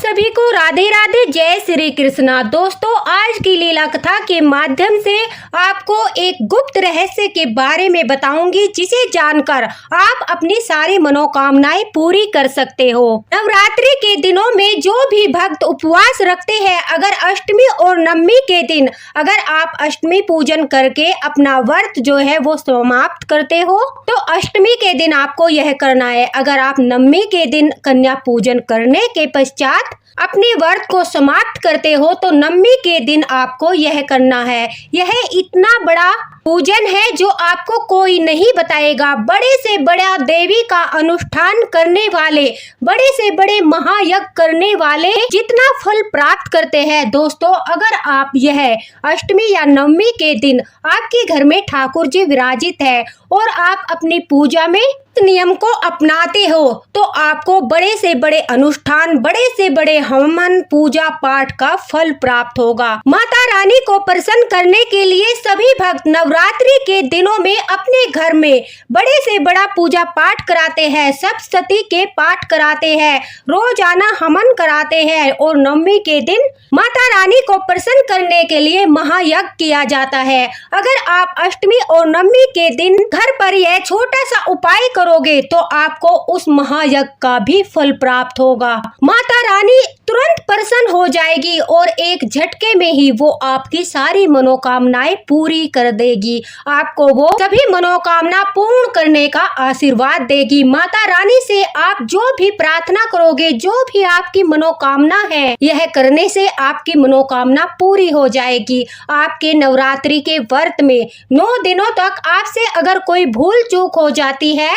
सभी को राधे राधे, जय श्री कृष्णा। दोस्तों, आज की लीला कथा के माध्यम से आपको एक गुप्त रहस्य के बारे में बताऊंगी, जिसे जानकर आप अपनी सारी मनोकामनाएं पूरी कर सकते हो। नवरात्रि के दिनों में जो भी भक्त उपवास रखते हैं, अगर अष्टमी और नवमी के दिन अगर आप अष्टमी पूजन करके अपना व्रत जो है वो समाप्त करते हो, तो अष्टमी के दिन आपको यह करना है। अगर आप नवमी के दिन कन्या पूजन करने के पश्चात अपने व्रत को समाप्त करते हो, तो नवमी के दिन आपको यह करना है। यह इतना बड़ा पूजन है जो आपको कोई नहीं बताएगा। बड़े से बड़ा देवी का अनुष्ठान करने वाले, बड़े से बड़े महायज्ञ करने वाले जितना फल प्राप्त करते हैं। दोस्तों, अगर आप यह अष्टमी या नवमी के दिन आपके घर में ठाकुर जी विराजित है और आप अपनी पूजा में नियम को अपनाते हो, तो आपको बड़े से बड़े अनुष्ठान, बड़े से बड़े हवन पूजा पाठ का फल प्राप्त होगा। माता रानी को प्रसन्न करने के लिए सभी भक्त नवरात्रि के दिनों में अपने घर में बड़े से बड़ा पूजा पाठ कराते हैं, सप्तशती के पाठ कराते हैं, रोजाना हवन कराते हैं और नवमी के दिन माता रानी को प्रसन्न करने के लिए महायज्ञ किया जाता है। अगर आप अष्टमी और नवमी के दिन घर पर यह छोटा सा उपाय करोगे, तो आपको उस महायज्ञ का भी फल प्राप्त होगा। माता रानी तुरंत प्रसन्न हो जाएगी और एक झटके में ही वो आपकी सारी मनोकामनाएं पूरी कर देगी। आपको वो सभी मनोकामना पूर्ण करने का आशीर्वाद देगी। माता रानी से आप जो भी प्रार्थना करोगे, जो भी आपकी मनोकामना है, यह करने से आपकी मनोकामना पूरी हो जाएगी। आपके नवरात्रि के व्रत में 9 दिनों तक आपसे अगर कोई भूल चूक हो जाती है,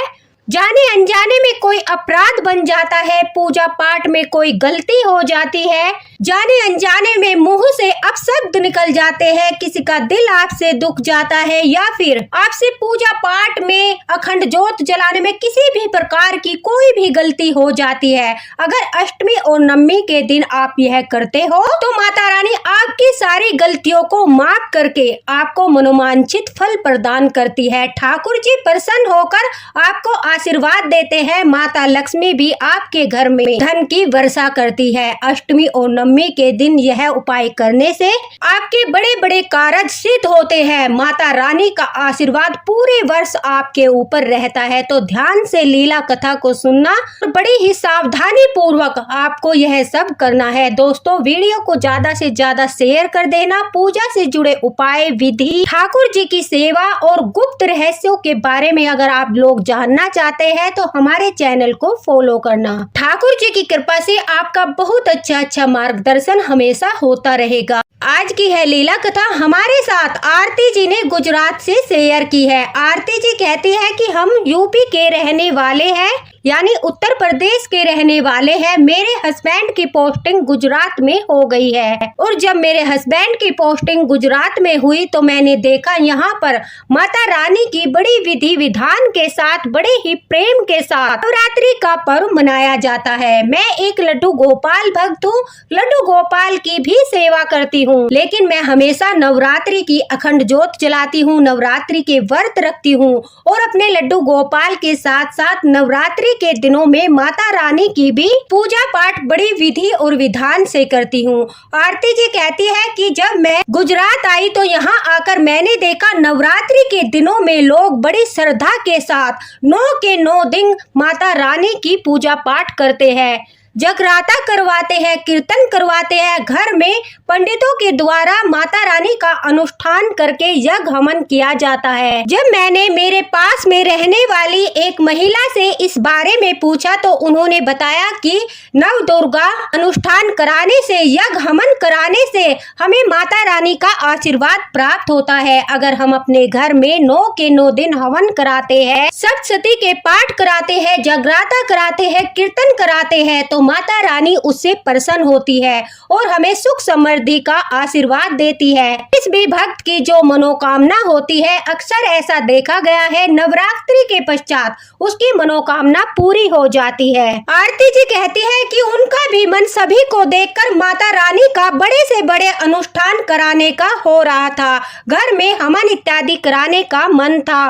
जाने अनजाने में कोई अपराध बन जाता है, पूजा पाठ में कोई गलती हो जाती है, जाने अनजाने में मुंह से अपशब्द निकल जाते हैं, किसी का दिल आपसे दुख जाता है, या फिर आपसे पूजा पाठ में अखंड ज्योत जलाने में किसी भी प्रकार की कोई भी गलती हो जाती है, अगर अष्टमी और नवमी के दिन आप यह करते हो, तो माता रानी आपकी सारी गलतियों को माफ करके आपको मनोवांछित फल प्रदान करती है। ठाकुर जी प्रसन्न होकर आपको आशीर्वाद देते हैं। माता लक्ष्मी भी आपके घर में धन की वर्षा करती है। अष्टमी और नवमी के दिन यह उपाय करने से आपके बड़े बड़े कार्य सिद्ध होते हैं। माता रानी का आशीर्वाद पूरे वर्ष आपके ऊपर रहता है। तो ध्यान से लीला कथा को सुनना और बड़ी ही सावधानी पूर्वक आपको यह सब करना है। दोस्तों, वीडियो को ज्यादा से ज्यादा शेयर कर देना। पूजा से जुड़े उपाय, विधि, ठाकुर जी की सेवा और गुप्त रहस्यों के बारे में अगर आप लोग जानना चाहते हैं, तो हमारे चैनल को फॉलो करना। ठाकुर जी की कृपा से आपका बहुत अच्छा मार्गदर्शन हमेशा होता रहेगा। आज की है लीला कथा हमारे साथ आरती जी ने गुजरात से शेयर की है। आरती जी कहती है कि हम यूपी के रहने वाले हैं, यानी उत्तर प्रदेश के रहने वाले हैं। मेरे हस्बैंड की पोस्टिंग गुजरात में हो गई है, और जब मेरे हस्बैंड की पोस्टिंग गुजरात में हुई, तो मैंने देखा यहाँ पर माता रानी की बड़ी विधि विधान के साथ, बड़े ही प्रेम के साथ नवरात्रि का पर्व मनाया जाता है। मैं एक लड्डू गोपाल भक्त हूँ, लड्डू गोपाल की भी सेवा करती हूँ, लेकिन मैं हमेशा नवरात्रि की अखंड ज्योत जलाती हूँ, नवरात्रि के व्रत रखती हूँ, और अपने लड्डू गोपाल के साथ साथ नवरात्रि के दिनों में माता रानी की भी पूजा पाठ बड़ी विधि और विधान से करती हूँ। आरती जी कहती है कि जब मैं गुजरात आई, तो यहाँ आकर मैंने देखा नवरात्रि के दिनों में लोग बड़ी श्रद्धा के साथ 9 के 9 दिन माता रानी की पूजा पाठ करते हैं, जगराता करवाते हैं, कीर्तन करवाते हैं। घर में पंडितों के द्वारा माता रानी का अनुष्ठान करके यज्ञ हवन किया जाता है। जब मैंने मेरे पास में रहने वाली एक महिला से इस बारे में पूछा, तो उन्होंने बताया कि नव दुर्गा अनुष्ठान कराने से, यज्ञ हवन कराने से हमें माता रानी का आशीर्वाद प्राप्त होता है। अगर हम अपने घर में 9 के 9 दिन हवन कराते हैं, सप्तशती के पाठ कराते हैं, जगराता कराते हैं, कीर्तन कराते हैं, तो माता रानी उससे प्रसन्न होती है और हमें सुख समृद्धि का आशीर्वाद देती है। इस भी भक्त की जो मनोकामना होती है, अक्सर ऐसा देखा गया है, नवरात्रि के पश्चात उसकी मनोकामना पूरी हो जाती है। आरती जी कहती है कि उनका भी मन सभी को देखकर माता रानी का बड़े से बड़े अनुष्ठान कराने का हो रहा था। घर में हवन इत्यादि कराने का मन था,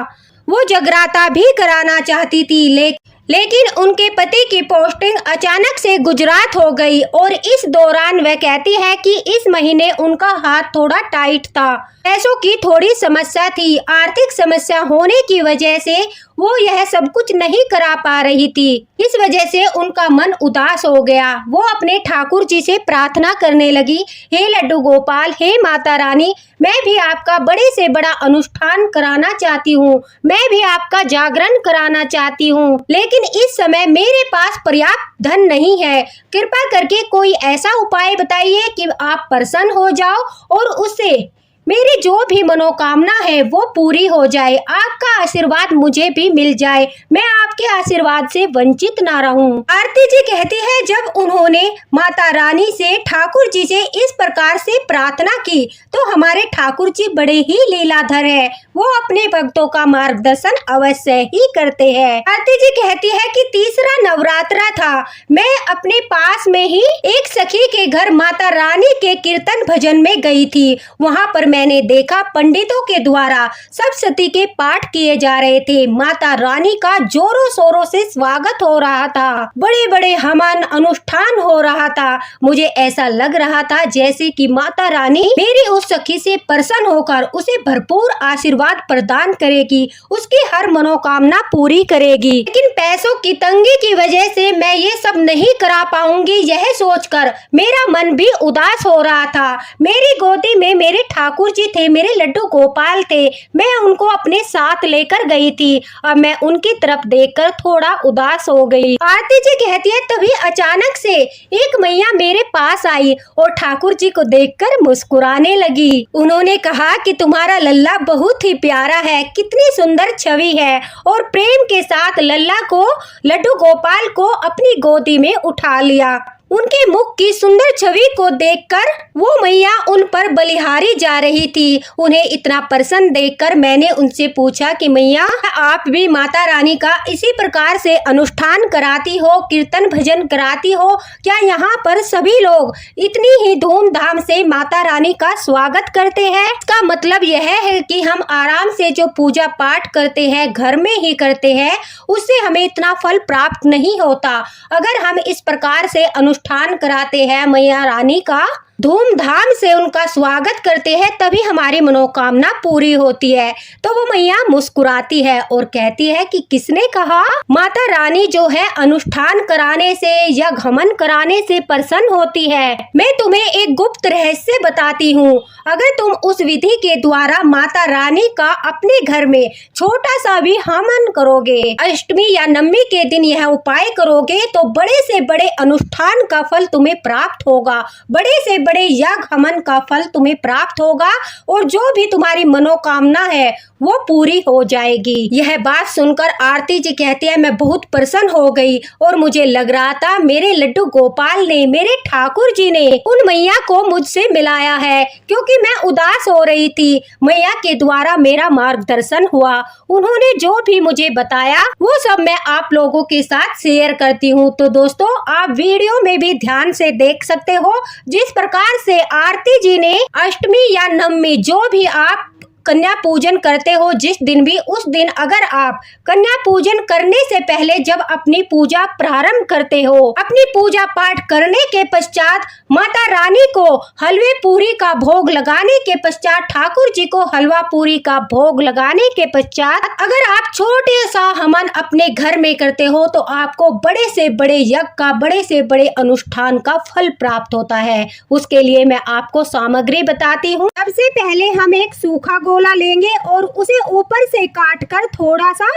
वो जगराता भी कराना चाहती थी, लेकिन उनके पति की पोस्टिंग अचानक से गुजरात हो गई और इस दौरान वह कहती है कि इस महीने उनका हाथ थोड़ा टाइट था। पैसों की थोड़ी समस्या थी। आर्थिक समस्या होने की वजह से वो यह सब कुछ नहीं करा पा रही थी। इस वजह से उनका मन उदास हो गया। वो अपने ठाकुर जी से प्रार्थना करने लगी, हे लड्डू गोपाल, हे माता रानी, मैं भी आपका बड़े से बड़ा अनुष्ठान कराना चाहती हूँ। मैं भी आपका जागरण कराना चाहती हूँ, लेकिन इस समय मेरे पास पर्याप्त धन नहीं है। कृपा करके कोई ऐसा उपाय बताइए कि आप प्रसन्न हो जाओ और उससे मेरी जो भी मनोकामना है वो पूरी हो जाए। आपका आशीर्वाद मुझे भी मिल जाए, मैं आपके आशीर्वाद से वंचित ना रहूं। आरती जी कहती है, जब उन्होंने माता रानी से ठाकुर जी से इस प्रकार से प्रार्थना की तो हमारे ठाकुर जी बड़े ही लीलाधर है। वो अपने भक्तों का मार्गदर्शन अवश्य ही करते हैं। आरती जी कहती है कि तीसरा नवरात्रा था। मैं अपने पास में ही एक सखी के घर माता रानी के कीर्तन भजन में गई थी। वहाँ पर मैंने देखा पंडितों के द्वारा सप्तशती के पाठ किए जा रहे थे। माता रानी का जोरों शोरों से स्वागत हो रहा था। बड़े बड़े हवन अनुष्ठान हो रहा था। मुझे ऐसा लग रहा था जैसे कि माता रानी मेरी उस सखी से प्रसन्न होकर उसे भरपूर आशीर्वाद प्रदान करेगी, उसकी हर मनोकामना पूरी करेगी। लेकिन पैसों की तंगी की वजह से मैं ये सब नहीं करा पाऊंगी, यह सोचकर मेरा मन भी उदास हो रहा था। मेरी गोदी में मेरे ठाकुर जी थे, मेरे लड्डू गोपाल थे। मैं उनको अपने साथ लेकर गई थी। अब मैं उनकी तरफ देखकर थोड़ा उदास हो गई। आरती जी कहती है, तभी अचानक से एक मैया मेरे पास आई और ठाकुर जी को देखकर मुस्कुराने लगी। उन्होंने कहा कि तुम्हारा लल्ला बहुत ही प्यारा है, कितनी सुंदर छवि है, और प्रेम के साथ लल्ला को, लड्डू गोपाल को अपनी गोदी में उठा लिया। उनके मुख की सुंदर छवि को देखकर वो मैया उन पर बलिहारी जा रही थी। उन्हें इतना प्रसन्न देखकर मैंने उनसे पूछा कि मैया, आप भी माता रानी का इसी प्रकार से अनुष्ठान कराती हो, कीर्तन भजन कराती हो? क्या यहाँ पर सभी लोग इतनी ही धूमधाम से माता रानी का स्वागत करते हैं? इसका मतलब यह है कि हम आराम से जो पूजा पाठ करते हैं, घर में ही करते हैं, उससे हमें इतना फल प्राप्त नहीं होता। अगर हम इस प्रकार से अनुष्ठान कराते हैं, मैया रानी का धूमधाम से उनका स्वागत करते हैं, तभी हमारी मनोकामना पूरी होती है। तो वो मैया मुस्कुराती है और कहती है कि किसने कहा माता रानी जो है अनुष्ठान कराने से या घमन कराने से प्रसन्न होती है? मैं तुम्हें एक गुप्त रहस्य बताती हूँ। अगर तुम उस विधि के द्वारा माता रानी का अपने घर में छोटा सा भी हवन करोगे, अष्टमी या नवमी के दिन यह उपाय करोगे, तो बड़े से बड़े अनुष्ठान का फल तुम्हें प्राप्त होगा, बड़े से बड़े यज्ञ हवन का फल तुम्हें प्राप्त होगा, और जो भी तुम्हारी मनोकामना है वो पूरी हो जाएगी। यह बात सुनकर आरती जी कहती है, मैं बहुत प्रसन्न हो गई और मुझे लग रहा था मेरे लड्डू गोपाल ने, मेरे ठाकुर जी ने उन मैया को मुझसे मिलाया है, क्योंकि मैं उदास हो रही थी। मैया के द्वारा मेरा मार्गदर्शन हुआ। उन्होंने जो भी मुझे बताया वो सब मैं आप लोगों के साथ शेयर करती हूँ। तो दोस्तों, आप वीडियो में भी ध्यान से देख सकते हो जिस प्रकार से आरती जी ने अष्टमी या नवमी जो भी आप कन्या पूजन करते हो, जिस दिन भी, उस दिन अगर आप कन्या पूजन करने से पहले जब अपनी पूजा प्रारंभ करते हो, अपनी पूजा पाठ करने के पश्चात माता रानी को हलवे पूरी का भोग लगाने के पश्चात, ठाकुर जी को हलवा पूरी का भोग लगाने के पश्चात अगर आप छोटे सा हवन अपने घर में करते हो तो आपको बड़े से बड़े यज्ञ का, बड़े से बड़े अनुष्ठान का फल प्राप्त होता है। उसके लिए मैं आपको सामग्री बताती हूँ। सबसे पहले हम एक सूखा गोला लेंगे और उसे ऊपर से काटकर थोड़ा सा,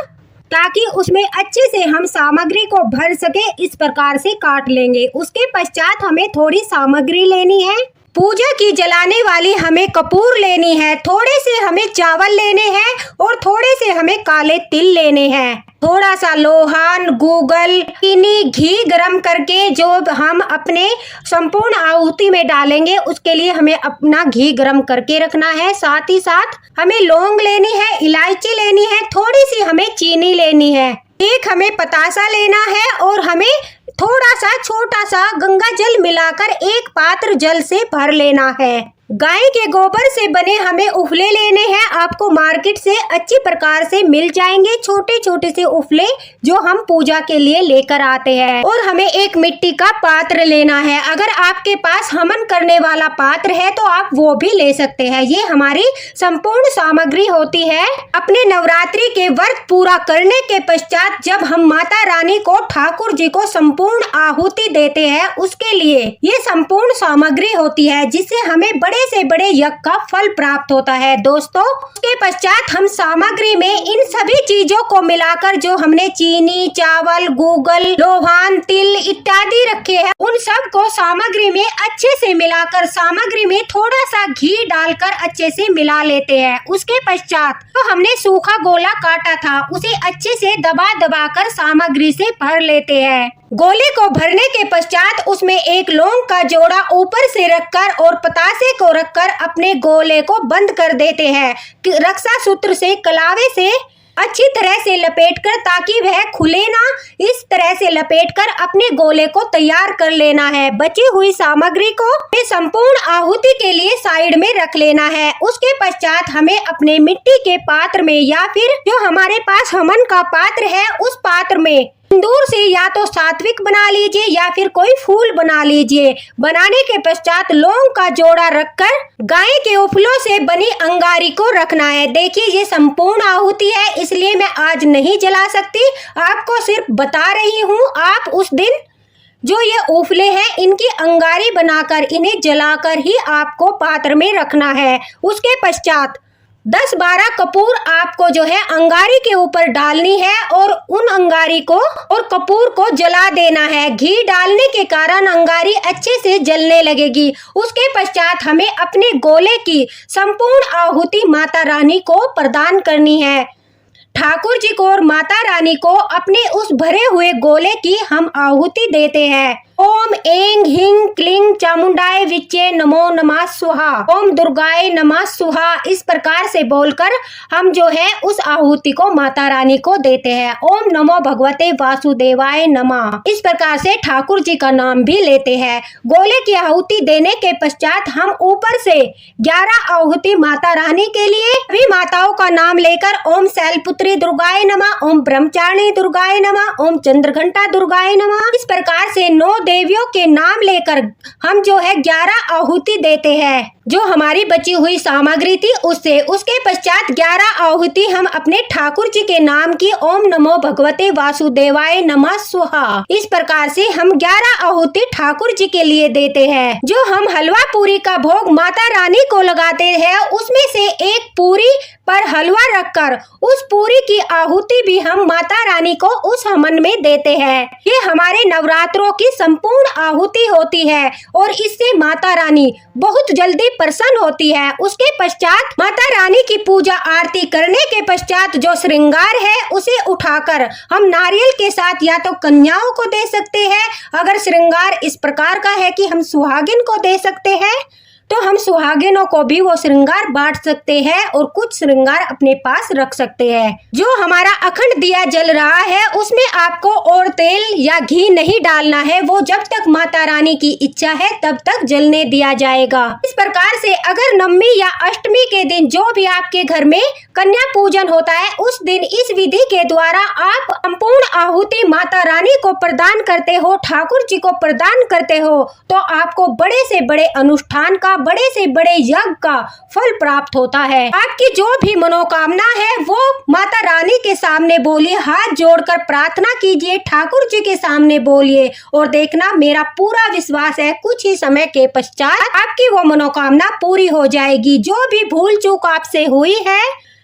ताकि उसमें अच्छे से हम सामग्री को भर सके, इस प्रकार से काट लेंगे। उसके पश्चात हमें थोड़ी सामग्री लेनी है। पूजा की जलाने वाली हमें कपूर लेनी है, थोड़े से हमें चावल लेने हैं और थोड़े से हमें काले तिल लेने हैं, थोड़ा सा लोहान, गूगल, चीनी, घी गरम करके जो हम अपने संपूर्ण आहुति में डालेंगे, उसके लिए हमें अपना घी गरम करके रखना है। साथ ही साथ हमें लौंग लेनी है, इलायची लेनी है, थोड़ी सी हमें चीनी लेनी है, एक हमें पतासा लेना है और हमें थोड़ा सा छोटा सा गंगा जल मिलाकर एक पात्र जल से भर लेना है। गाय के गोबर से बने हमें उफले लेने हैं। आपको मार्केट से अच्छी प्रकार से मिल जाएंगे छोटे छोटे से उफले, जो हम पूजा के लिए लेकर आते हैं। और हमें एक मिट्टी का पात्र लेना है। अगर आपके पास हवन करने वाला पात्र है तो आप वो भी ले सकते हैं। ये हमारी संपूर्ण सामग्री होती है। अपने नवरात्रि के व्रत पूरा करने के पश्चात जब हम माता रानी को, ठाकुर जी को संपूर्ण आहुति देते हैं, उसके लिए ये संपूर्ण सामग्री होती है, जिससे हमें बड़े से बड़े यज्ञ का फल प्राप्त होता है। दोस्तों, उसके पश्चात हम सामग्री में इन सभी चीजों को मिलाकर, जो हमने चीनी, चावल, गूगल, लोहान, तिल इत्यादि रखे हैं, उन सब को सामग्री में अच्छे से मिलाकर, सामग्री में थोड़ा सा घी डालकर अच्छे से मिला लेते हैं। उसके पश्चात तो हमने सूखा गोला काटा था, उसे अच्छे से दबा दबा कर सामग्री से भर लेते हैं। गोले को भरने के पश्चात उसमें एक लौंग का जोड़ा ऊपर से रखकर और पतासे को रखकर अपने गोले को बंद कर देते हैं। रक्षा सूत्र से, कलावे से अच्छी तरह से लपेटकर, ताकि वह खुले ना, इस तरह से लपेटकर अपने गोले को तैयार कर लेना है। बची हुई सामग्री को संपूर्ण आहुति के लिए साइड में रख लेना है। उसके पश्चात हमें अपने मिट्टी के पात्र में, या फिर जो हमारे पास हवन का पात्र है, उस पात्र में सिंदूर से या तो सात्विक बना लीजिए या फिर कोई फूल बना लीजिए। बनाने के पश्चात लौंग का जोड़ा रखकर गाय के उफलों से बनी अंगारी को रखना है। देखिए, ये संपूर्ण आहुति है, इसलिए मैं आज नहीं जला सकती, आपको सिर्फ बता रही हूँ। आप उस दिन जो ये उफले हैं, इनकी अंगारी बनाकर इन्हें जलाकर ही आपको पात्र में रखना है। उसके पश्चात 10-12 कपूर आपको जो है अंगारी के ऊपर डालनी है और उन अंगारी को और कपूर को जला देना है। घी डालने के कारण अंगारी अच्छे से जलने लगेगी। उसके पश्चात हमें अपने गोले की संपूर्ण आहुति माता रानी को प्रदान करनी है। ठाकुर जी को और माता रानी को अपने उस भरे हुए गोले की हम आहुति देते हैं। ओम ऐं ह्रीं क्लीं चामुंडाय विच्चे नमो नमः स्वाहा, ओम दुर्गाय नमः स्वाहा, इस प्रकार से बोलकर हम जो है उस आहुति को माता रानी को देते हैं। ओम नमो भगवते वासुदेवाय नमः, इस प्रकार से ठाकुर जी का नाम भी लेते हैं। गोले की आहुति देने के पश्चात हम ऊपर से 11 आहुति माता रानी के लिए सभी माताओं का नाम लेकर ओम शैलपुत्री दुर्गाय नमः, ओम ब्रह्मचारिणी दुर्गाय नमः, ओम चंद्रघंटा दुर्गाय नमः, इस प्रकार से 9 देवियों के नाम लेकर हम जो है 11 आहुति देते हैं, जो हमारी बची हुई सामग्री थी उससे। उसके पश्चात 11 आहुति हम अपने ठाकुर जी के नाम की ओम नमो भगवते वासुदेवाय नमः स्वाहा, इस प्रकार से हम 11 आहुति ठाकुर जी के लिए देते हैं। जो हम हलवा पूरी का भोग माता रानी को लगाते हैं, उसमें से एक पूरी पर हलवा रखकर उस पूरी की आहुति भी हम माता रानी को उस हवन में देते हैं। ये हमारे नवरात्रों की संपूर्ण आहुति होती है और इससे माता रानी बहुत जल्दी प्रसन्न होती है। उसके पश्चात माता रानी की पूजा आरती करने के पश्चात जो श्रृंगार है उसे उठाकर हम नारियल के साथ या तो कन्याओं को दे सकते हैं। अगर श्रृंगार इस प्रकार का है कि हम सुहागिन को दे सकते हैं, तो हम सुहागिनों को भी वो श्रृंगार बांट सकते हैं और कुछ श्रृंगार अपने पास रख सकते हैं। जो हमारा अखंड दिया जल रहा है उसमें आपको और तेल या घी नहीं डालना है, वो जब तक माता रानी की इच्छा है तब तक जलने दिया जाएगा। इस प्रकार से अगर नवमी या अष्टमी के दिन जो भी आपके घर में कन्या पूजन होता है, उस दिन इस विधि के द्वारा आप संपूर्ण आहुति माता रानी को प्रदान करते हो, ठाकुर जी को प्रदान करते हो, तो आपको बड़े से बड़े अनुष्ठान का, बड़े से बड़े यज्ञ का फल प्राप्त होता है। आपकी जो भी मनोकामना है वो माता रानी के सामने बोलिए, हाथ जोड़कर प्रार्थना कीजिए, ठाकुर जी के सामने बोलिए और देखना, मेरा पूरा विश्वास है कुछ ही समय के पश्चात आपकी वो मनोकामना पूरी हो जाएगी। जो भी भूल चूक आपसे हुई है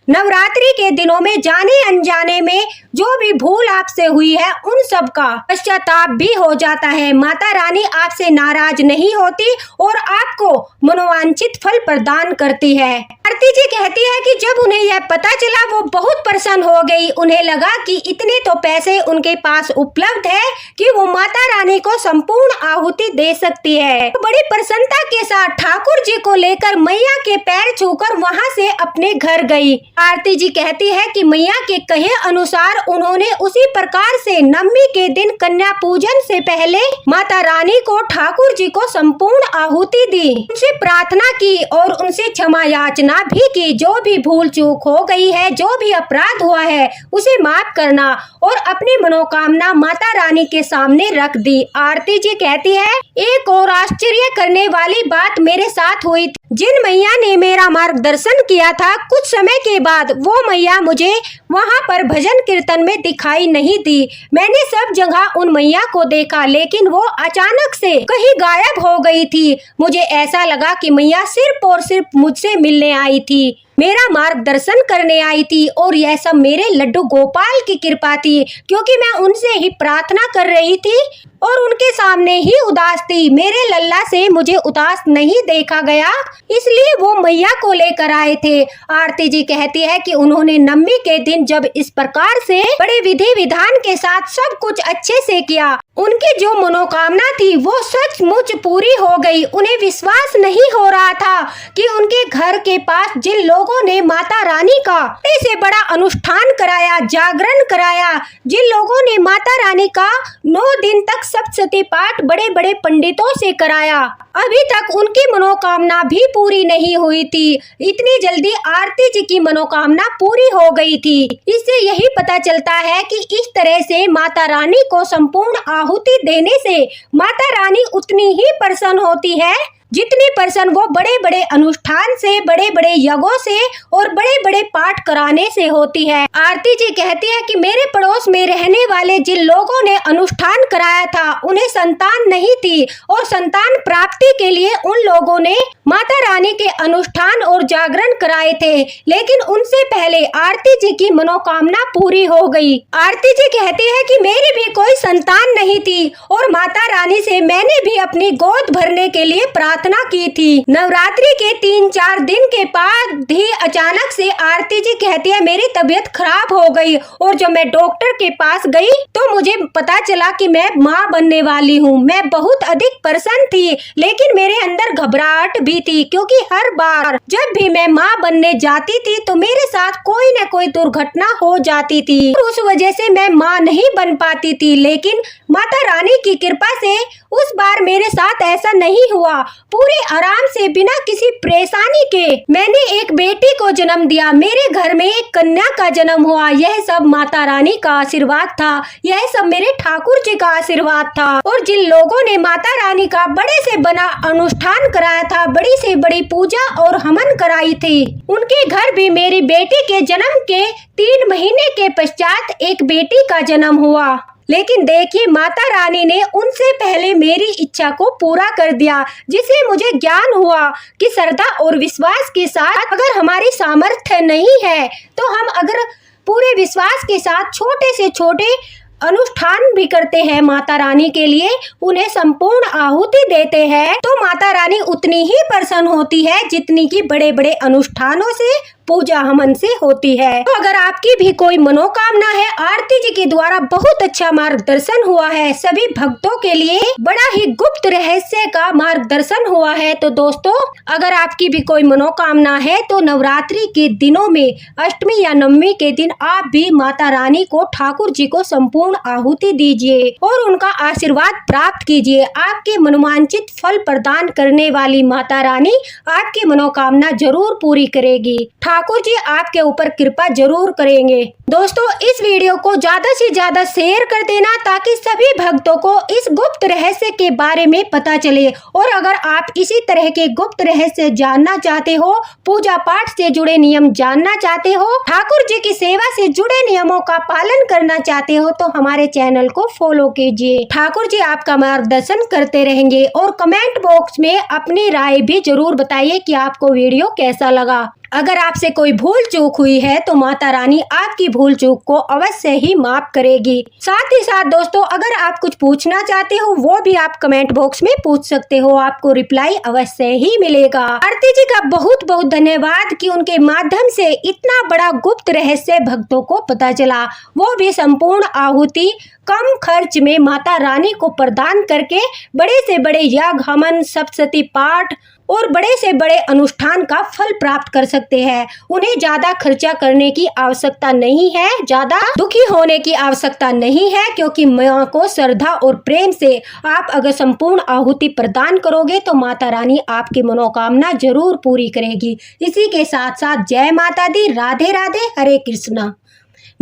नवरात्रि के दिनों में, जाने अनजाने में जो भी भूल आपसे हुई है, उन सब का पश्चाताप भी हो जाता है। माता रानी आपसे नाराज नहीं होती और आपको मनोवांछित फल प्रदान करती है। आरती जी कहती है कि जब उन्हें यह पता चला वो बहुत प्रसन्न हो गई। उन्हें लगा कि इतने तो पैसे उनके पास उपलब्ध है कि वो माता रानी को संपूर्ण आहुति दे सकती है। तो बड़ी प्रसन्नता के साथ ठाकुर जी को लेकर मैया के पैर छूकर वहाँ से अपने घर गई। आरती जी कहती है कि मैया के कहे अनुसार उन्होंने उसी प्रकार से नवमी के दिन कन्या पूजन से पहले माता रानी को ठाकुर जी को संपूर्ण आहुति दी, उनसे प्रार्थना की और उनसे क्षमा याचना भी की। जो भी भूल चूक हो गई है, जो भी अपराध हुआ है, उसे माफ करना और अपनी मनोकामना माता रानी के सामने रख दी। आरती जी कहती है, एक और आश्चर्य करने वाली बात मेरे साथ हुई थी। जिन मैया ने मेरा मार्गदर्शन किया था, कुछ समय के बाद वो मैया मुझे वहाँ पर भजन कीर्तन में दिखाई नहीं दी। मैंने सब जगह उन मैया को देखा, लेकिन वो अचानक से कहीं गायब हो गई थी। मुझे ऐसा लगा कि मैया सिर्फ और सिर्फ मुझसे मिलने आई थी, मेरा मार्गदर्शन करने आई थी और यह सब मेरे लड्डू गोपाल की कृपा थी, क्योंकि मैं उनसे ही प्रार्थना कर रही थी और उनके सामने ही उदास थी। मेरे लल्ला से मुझे उदास नहीं देखा गया, इसलिए वो मैया को लेकर आए थे। आरती जी कहती है कि उन्होंने नवमी के दिन जब इस प्रकार से बड़े विधि विधान के साथ सब कुछ अच्छे से किया, उनकी जो मनोकामना थी वो सचमुच पूरी हो गई। उन्हें विश्वास नहीं हो रहा था कि उनके घर के पास जिन लोगों ने माता रानी का बड़े से बड़ा अनुष्ठान कराया, जागरण कराया, जिन लोगों ने माता रानी का 9 दिन तक सप्तशती पाठ बड़े बड़े पंडितों से कराया, अभी तक उनकी मनोकामना भी पूरी नहीं हुई थी। इतनी जल्दी आरती जी की मनोकामना पूरी हो गई थी। इससे यही पता चलता है कि इस तरह से माता रानी को संपूर्ण आहुति देने से माता रानी उतनी ही प्रसन्न होती है जितनी प्रसन्न वो बड़े बड़े अनुष्ठान से, बड़े बड़े यज्ञों से और बड़े बड़े पाठ कराने से होती है। आरती जी कहती है कि मेरे पड़ोस में रहने वाले जिन लोगों ने अनुष्ठान कराया था, उन्हें संतान नहीं थी और संतान प्राप्ति के लिए उन लोगों ने माता रानी के अनुष्ठान और जागरण कराए थे, लेकिन उनसे पहले आरती जी की मनोकामना पूरी हो गई। आरती जी कहती है कि मेरी भी कोई संतान नहीं थी और माता रानी से मैंने भी अपनी गोद भरने के लिए प्रार्थना की थी। नवरात्रि के 3-4 दिन के बाद ही अचानक से आरती जी कहती है मेरी तबीयत खराब हो गई और जब मैं डॉक्टर के पास गई तो मुझे पता चला कि मैं माँ बनने वाली हूँ। मैं बहुत अधिक प्रसन्न थी, लेकिन मेरे अंदर घबराहट भी थी, क्योंकि हर बार जब भी मैं माँ बनने जाती थी तो मेरे साथ कोई न कोई दुर्घटना हो जाती थी, उस वजह से मैं माँ नहीं बन पाती थी। लेकिन माता रानी की कृपा से उस बार मेरे साथ ऐसा नहीं हुआ। पूरे आराम से बिना किसी परेशानी के मैंने एक बेटी को जन्म दिया, मेरे घर में एक कन्या का जन्म हुआ। यह सब माता रानी का आशीर्वाद था, यह सब मेरे ठाकुर जी का आशीर्वाद था। और जिन लोगों ने माता रानी का बड़े से बड़ा अनुष्ठान कराया था, बड़ी से बड़ी पूजा और हवन कराई थी, उनके घर भी मेरी बेटी के जन्म के 3 महीने के पश्चात एक बेटी का जन्म हुआ। लेकिन देखिए, माता रानी ने उनसे पहले मेरी इच्छा को पूरा कर दिया, जिससे मुझे ज्ञान हुआ कि श्रद्धा और विश्वास के साथ अगर हमारी सामर्थ्य नहीं है तो हम अगर पूरे विश्वास के साथ छोटे से छोटे अनुष्ठान भी करते हैं माता रानी के लिए, उन्हें संपूर्ण आहुति देते हैं, तो माता रानी उतनी ही प्रसन्न होती है जितनी की बड़े बड़े अनुष्ठानों से, पूजा हवन से होती है। तो अगर आपकी भी कोई मनोकामना है, आरती जी के द्वारा बहुत अच्छा मार्गदर्शन हुआ है, सभी भक्तों के लिए बड़ा ही गुप्त रहस्य का मार्गदर्शन हुआ है, तो दोस्तों अगर आपकी भी कोई मनोकामना है तो नवरात्रि के दिनों में अष्टमी या नवमी के दिन आप भी माता रानी को, ठाकुर जी को संपूर्ण आहुति दीजिए और उनका आशीर्वाद प्राप्त कीजिए। आपके मनोवांछित फल प्रदान करने वाली माता रानी आपकी मनोकामना जरूर पूरी करेगी। ठाकुर जी आपके ऊपर कृपा जरूर करेंगे। दोस्तों इस वीडियो को ज्यादा से ज्यादा शेयर कर देना, ताकि सभी भक्तों को इस गुप्त रहस्य के बारे में पता चले। और अगर आप इसी तरह के गुप्त रहस्य जानना चाहते हो, पूजा पाठ से जुड़े नियम जानना चाहते हो, ठाकुर जी की सेवा से जुड़े नियमों का पालन करना चाहते हो, तो हमारे चैनल को फॉलो कीजिए। ठाकुर जी आपका मार्गदर्शन करते रहेंगे। और कमेंट बॉक्स में अपनी राय भी जरूर बताइए कि आपको वीडियो कैसा लगा। अगर आपसे कोई भूल चूक हुई है तो माता रानी आपकी भूल चूक को अवश्य ही माफ करेगी। साथ ही साथ दोस्तों अगर आप कुछ पूछना चाहते हो वो भी आप कमेंट बॉक्स में पूछ सकते हो, आपको रिप्लाई अवश्य ही मिलेगा। आरती जी का बहुत बहुत धन्यवाद कि उनके माध्यम से इतना बड़ा गुप्त रहस्य भक्तों को पता चला, वो भी संपूर्ण आहुति कम खर्च में माता रानी को प्रदान करके बड़े से बड़े यज्ञ, हवन, सप्तशती पाठ और बड़े से बड़े अनुष्ठान का फल प्राप्त कर सकते हैं। उन्हें ज्यादा खर्चा करने की आवश्यकता नहीं है, ज्यादा दुखी होने की आवश्यकता नहीं है, क्योंकि मां को श्रद्धा और प्रेम से आप अगर संपूर्ण आहुति प्रदान करोगे तो माता रानी आपकी मनोकामना जरूर पूरी करेगी। इसी के साथ साथ जय माता दी, राधे राधे, हरे कृष्णा।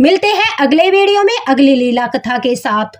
मिलते हैं अगले वीडियो में अगली लीला कथा के साथ।